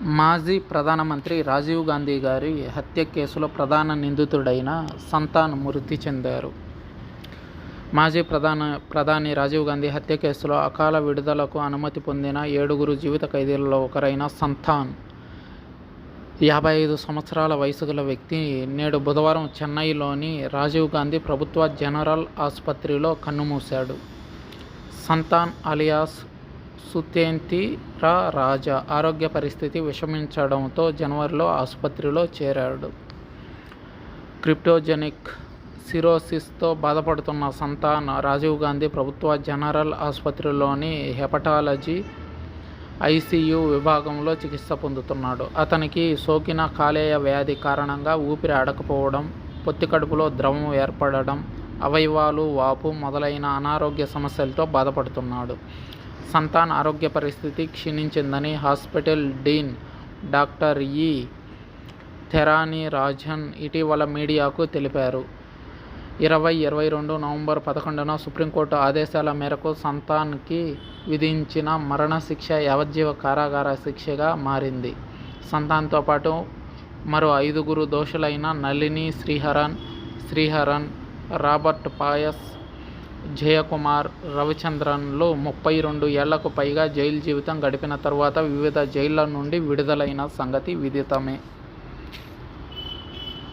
మాజీ ప్రధానమంత్రి రాజీవ్ గాంధీ గారి హత్య కేసులో ప్రధాన నిందితుడైన సంతాన్ మృతి చెందారు. మాజీ ప్రధాని రాజీవ్ గాంధీ హత్య కేసులో అకాల విడుదలకు అనుమతి పొందిన 7 జీవిత ఖైదీలలో ఒకరైన సంతాన్ 55 సంవత్సరాల వయసు గల వ్యక్తి నేడు బుధవారం చెన్నైలోని రాజీవ్ గాంధీ ప్రభుత్వ జనరల్ ఆసుపత్రిలో కన్నుమూశాడు. సంతాన్ అలియాస్ సుతేంతిరా రాజా ఆరోగ్య పరిస్థితి విషమించడంతో జనవరిలో ఆసుపత్రిలో చేరాడు. క్రిప్టోజెనిక్ సిరోసిస్తో బాధపడుతున్న సంతాన్ రాజీవ్ గాంధీ ప్రభుత్వ జనరల్ ఆసుపత్రిలోని హెపటాలజీ ఐసీయూ విభాగంలో చికిత్స పొందుతున్నాడు. అతనికి సోకిన కాలేయ వ్యాధి కారణంగా ఊపిరి ఆడకపోవడం, పొత్తికడుపులో ద్రవం ఏర్పడడం, అవయవాలు వాపు మొదలైన అనారోగ్య సమస్యలతో బాధపడుతున్నాడు. సంతాన్ ఆరోగ్య పరిస్థితి క్షీణించిందని హాస్పిటల్ డీన్ డాక్టర్ ఈ. థెరానిరాజన్ ఇటీవల మీడియాకు తెలిపారు. 2022 నవంబర్ 11న సుప్రీంకోర్టు ఆదేశాల మేరకు సంతాన్కి విధించిన మరణశిక్ష యావజ్జీవ కారాగార శిక్షగా మారింది. సంతాన్తో పాటు మరో 5 దోషులైన నళిని శ్రీహరన్, రాబర్ట్ పాయస్, జయకుమార్, రవిచంద్రన్లు 32 ఏళ్లకు పైగా జైలు జీవితం గడిపిన తర్వాత వివిధ జైళ్ల నుండి విడుదలైన సంగతి విదితమే.